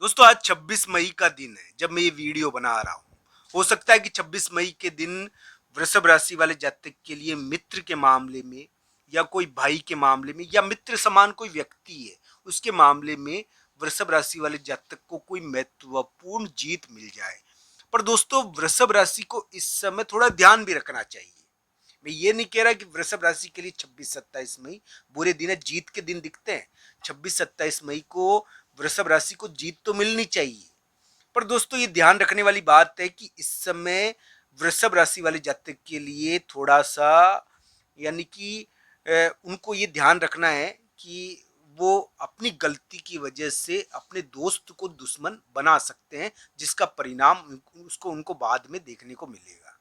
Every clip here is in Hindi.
दोस्तों आज 26 मई का दिन है जब मैं ये वीडियो बना रहा हूँ। हो सकता है कि 26 मई के दिन वृषभ राशि वाले जातक के लिए मित्र के मामले में या कोई भाई के मामले में या मित्र समान कोई व्यक्ति है उसके मामले में वृषभ राशि वाले जातक को कोई महत्वपूर्ण जीत मिल जाए। पर दोस्तों वृषभ राशि को इस समय थोड़ा ध्यान भी रखना चाहिए। मैं ये नहीं कह रहा कि वृषभ राशि के लिए 26-27 मई बुरे दिन है, जीत के दिन दिखते हैं। 26-27 मई को वृषभ राशि को जीत तो मिलनी चाहिए, पर दोस्तों ये ध्यान रखने वाली बात है कि इस समय वृषभ राशि वाले जातक के लिए थोड़ा सा यानी कि उनको ये ध्यान रखना है कि वो अपनी गलती की वजह से अपने दोस्त को दुश्मन बना सकते हैं, जिसका परिणाम उसको उनको बाद में देखने को मिलेगा।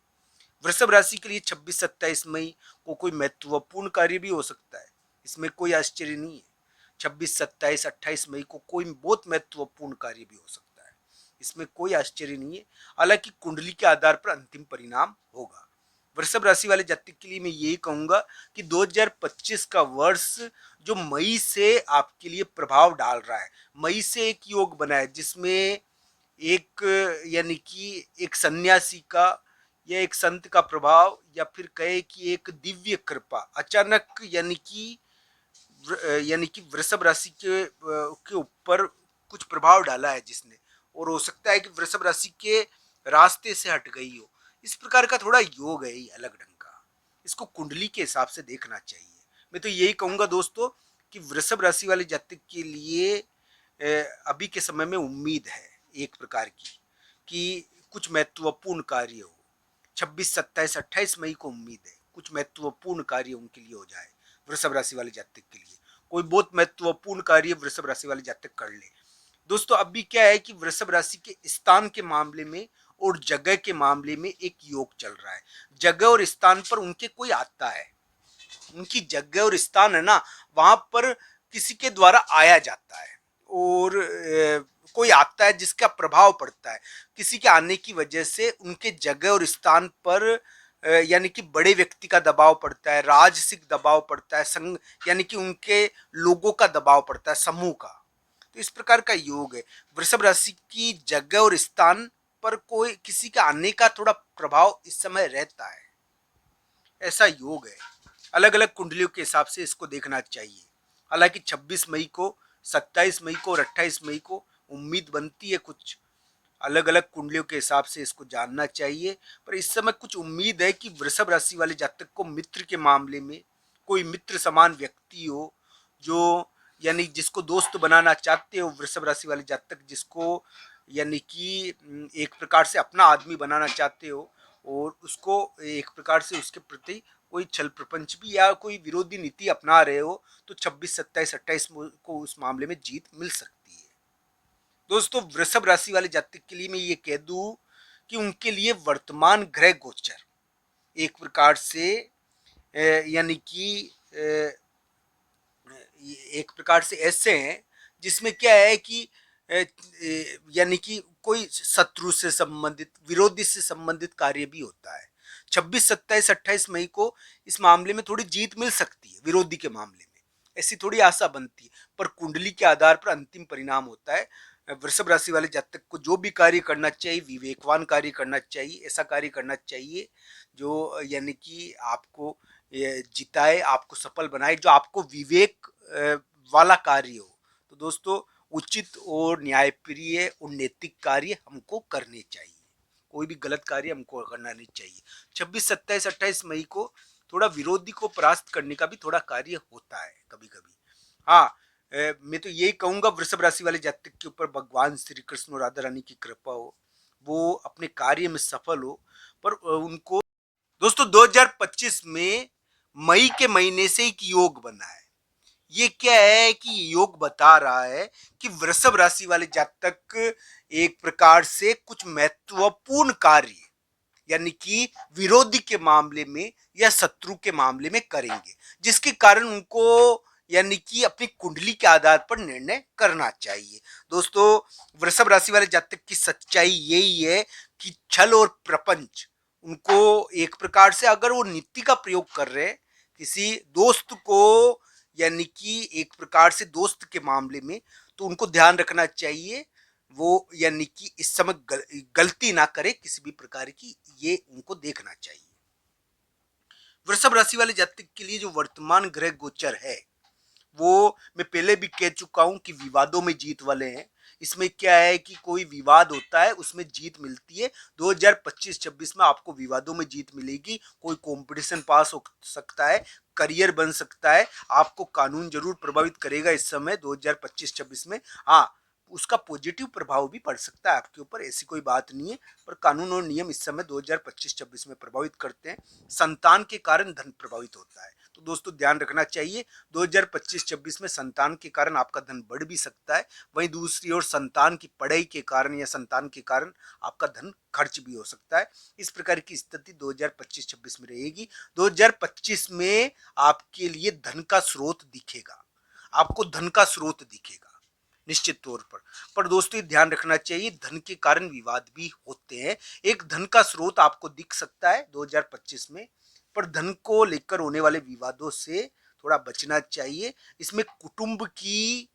वृषभ राशि के लिए 26-27 मई को कोई महत्वपूर्ण कार्य भी हो सकता है, इसमें कोई आश्चर्य नहीं है। 26, 27, 28 मई को कोई बहुत महत्वपूर्ण कार्य भी हो सकता है, इसमें कोई आश्चर्य नहीं है। हालांकि कुंडली के आधार पर अंतिम परिणाम होगा। वृषभ राशि वाले जातक के लिए मैं यही कहूंगा कि 2025 का वर्ष जो मई से आपके लिए प्रभाव डाल रहा है, मई से एक योग बना है जिसमें एक यानी कि एक सन्यासी का या एक संत का प्रभाव या फिर कहे कि एक दिव्य कृपा अचानक यानी कि वृषभ राशि के ऊपर कुछ प्रभाव डाला है जिसने, और हो सकता है कि वृषभ राशि के रास्ते से हट गई हो। इस प्रकार का थोड़ा योग है, अलग ढंग का, इसको कुंडली के हिसाब से देखना चाहिए। मैं तो यही कहूंगा दोस्तों कि वृषभ राशि वाले जातक के लिए अभी के समय में उम्मीद है एक प्रकार की कि कुछ महत्वपूर्ण कार्य हो। 26, 27, 28 मई को उम्मीद है कुछ महत्वपूर्ण कार्य उनके लिए हो जाए। वृषभ राशि वाले जातक के लिए कोई बहुत महत्वपूर्ण कार्य वृषभ राशि वाले जातक कर ले। दोस्तों अभी क्या है कि वृषभ राशि के स्थान के मामले में और जगह के मामले में एक योग चल रहा है। जगह और स्थान पर उनके कोई आता है, उनकी जगह और स्थान है ना, वहां पर किसी के द्वारा आया जाता है और कोई आता है जिसका प्रभाव पड़ता है। किसी के आने की वजह से उनके जगह और स्थान पर यानी कि बड़े व्यक्ति का दबाव पड़ता है, राजसिक दबाव पड़ता है, संघ यानी कि उनके लोगों का दबाव पड़ता है, समूह का। तो इस प्रकार का योग है। वृषभ राशि की जगह और स्थान पर कोई किसी के आने का थोड़ा प्रभाव इस समय रहता है, ऐसा योग है। अलग अलग कुंडलियों के हिसाब से इसको देखना चाहिए। हालांकि 26 मई को, 27 मई को और 28 मई को उम्मीद बनती है कुछ, अलग अलग कुंडलियों के हिसाब से इसको जानना चाहिए। पर इस समय कुछ उम्मीद है कि वृषभ राशि वाले जातक को मित्र के मामले में कोई मित्र समान व्यक्ति हो, जो यानी जिसको दोस्त बनाना चाहते हो वृषभ राशि वाले जातक, जिसको यानी कि एक प्रकार से अपना आदमी बनाना चाहते हो और उसको एक प्रकार से उसके प्रति कोई छल प्रपंच भी या कोई विरोधी नीति अपना रहे हो, तो 26, 27, 28 को उस मामले में जीत मिल सकती है। दोस्तों वृषभ राशि वाले जातक के लिए मैं ये कह दूं कि उनके लिए वर्तमान ग्रह गोचर एक प्रकार से यानी कि एक प्रकार से ऐसे हैं जिसमें क्या है कि यानी कि कोई शत्रु से संबंधित, विरोधी से संबंधित कार्य भी होता है। 26, 27, 28 मई को इस मामले में थोड़ी जीत मिल सकती है, विरोधी के मामले में ऐसी थोड़ी आशा बनती है। पर कुंडली के आधार पर अंतिम परिणाम होता है। वृषभ राशि वाले जातक को जो भी कार्य करना चाहिए विवेकवान कार्य करना चाहिए, ऐसा कार्य करना चाहिए जो यानी कि आपको जिताए, आपको सफल बनाए, जो आपको विवेक वाला कार्य हो। तो दोस्तों उचित और न्यायप्रिय और नैतिक कार्य हमको करने चाहिए, कोई भी गलत कार्य हमको करना नहीं चाहिए। 26, 27, 28 मई को थोड़ा विरोधी को परास्त करने का भी थोड़ा कार्य होता है कभी कभी। हाँ, मैं तो यही कहूंगा वृषभ राशि वाले जातक के ऊपर भगवान श्री कृष्ण और राधा रानी की कृपा हो, वो अपने कार्य में सफल हो। पर उनको दोस्तों 2025 में मई के महीने से एक योग बना है। ये क्या है कि योग बता रहा है कि वृषभ राशि वाले जातक एक प्रकार से कुछ महत्वपूर्ण कार्य यानी कि विरोधी के मामले में या शत्रु के मामले में करेंगे, जिसके कारण उनको यानी कि अपनी कुंडली के आधार पर निर्णय करना चाहिए। दोस्तों वृषभ राशि वाले जातक की सच्चाई यही है कि छल और प्रपंच उनको एक प्रकार से, अगर वो नीति का प्रयोग कर रहे हैं किसी दोस्त को यानी कि एक प्रकार से दोस्त के मामले में, तो उनको ध्यान रखना चाहिए वो यानी कि इस समय गलती ना करे किसी भी प्रकार की, ये उनको देखना चाहिए। वृषभ राशि वाले जातक के लिए जो वर्तमान ग्रह गोचर है वो मैं पहले भी कह चुका हूं कि विवादों में जीत वाले हैं। इसमें क्या है कि कोई विवाद होता है उसमें जीत मिलती है। 2025-26 में आपको विवादों में जीत मिलेगी। कोई कंपटीशन पास हो सकता है, करियर बन सकता है, आपको कानून जरूर प्रभावित करेगा इस समय 2025-26 में। हाँ, उसका पॉजिटिव प्रभाव भी पड़ सकता है आपके ऊपर, ऐसी कोई बात नहीं है। पर कानून और नियम इस समय 2025-26 में प्रभावित करते हैं। संतान के कारण धन प्रभावित होता है, तो दोस्तों ध्यान रखना चाहिए। 2025-26 में संतान के कारण आपका धन बढ़ भी सकता है, वहीं दूसरी ओर संतान की पढ़ाई के कारण या संतान के कारण आपका धन खर्च भी हो सकता है। इस प्रकार की स्थिति 2025-26 में रहेगी। 2025 में आपके लिए धन का स्रोत दिखेगा, आपको धन का स्रोत दिखेगा निश्चित तौर पर दोस्तों ये ध्यान रखना चाहिए, धन के कारण विवाद भी होते हैं। एक धन का स्रोत आपको दिख सकता है 2025 में, पर धन को लेकर होने वाले विवादों से थोड़ा बचना चाहिए। इसमें कुटुंब की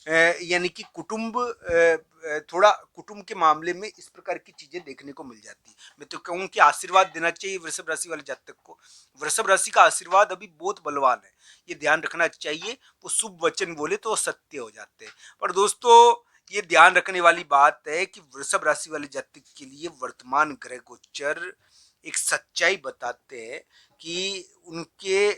यानी कि थोड़ा कुटुंब के मामले में इस प्रकार की चीजें देखने को मिल जाती है। मैं तो कहूँ कि आशीर्वाद देना चाहिए वृषभ राशि वाले जातक को। वृषभ राशि का आशीर्वाद अभी बहुत बलवान है, ये ध्यान रखना चाहिए। वो शुभ वचन बोले तो सत्य हो जाते हैं। पर दोस्तों ये ध्यान रखने वाली बात है कि वृषभ राशि वाले जातक के लिए वर्तमान ग्रह गोचर एक सच्चाई बताते हैं कि उनके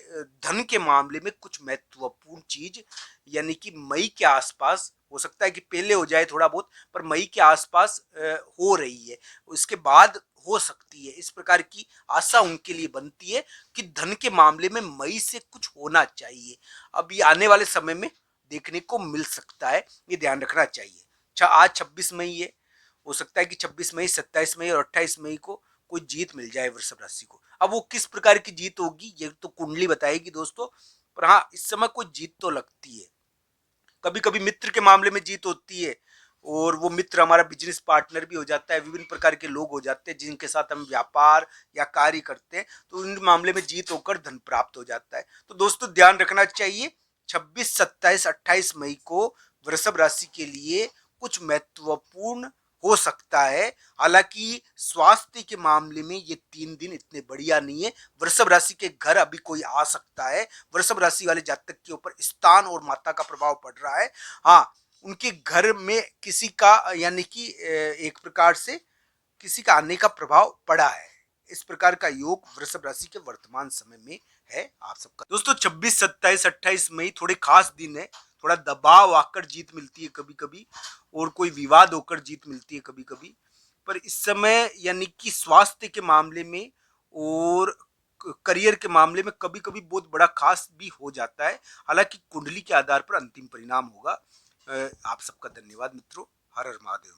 धन के मामले में कुछ महत्वपूर्ण चीज यानी कि मई के आसपास, हो सकता है कि पहले हो जाए थोड़ा बहुत, पर मई के आसपास हो रही है, उसके बाद हो सकती है। इस प्रकार की आशा उनके लिए बनती है कि धन के मामले में मई से कुछ होना चाहिए। अब ये आने वाले समय में देखने को मिल सकता है, ये ध्यान रखना चाहिए। आज 26 मई है, हो सकता है कि 26 मई, 27 मई और 28 मई को कोई जीत मिल जाए वृषभ राशि को। अब वो किस प्रकार की जीत होगी ये तो कुंडली बताएगी दोस्तों, पर हाँ इस समय कोई जीत तो लगती है। कभी कभी मित्र के मामले में जीत होती है, और वो मित्र हमारा बिजनेस पार्टनर भी हो जाता है, विभिन्न प्रकार के लोग हो जाते हैं जिनके साथ हम व्यापार या कार्य करते हैं, तो इन मामले में जीत होकर धन प्राप्त हो जाता है। तो दोस्तों ध्यान रखना चाहिए 26, 27, 28 मई को वृषभ राशि के लिए कुछ महत्वपूर्ण हो सकता है। हालांकि स्वास्थ्य के मामले में ये 3 दिन इतने बढ़िया नहीं है। वृषभ राशि के घर अभी कोई आ सकता है, वृषभ राशि वाले जातक के ऊपर स्थान और माता का प्रभाव पड़ रहा है। हाँ, उनके घर में किसी का यानी कि एक प्रकार से किसी का आने का प्रभाव पड़ा है। इस प्रकार का योग वृषभ राशि के वर्तमान समय में है आप सबका। दोस्तों 26, 27, 28 मई थोड़े खास दिन है। थोड़ा दबाव आकर जीत मिलती है कभी कभी, और कोई विवाद होकर जीत मिलती है कभी कभी। पर इस समय यानी कि स्वास्थ्य के मामले में और करियर के मामले में कभी कभी बहुत बड़ा खास भी हो जाता है। हालांकि कुंडली के आधार पर अंतिम परिणाम होगा। आप सबका धन्यवाद मित्रों। हर हर महादेव।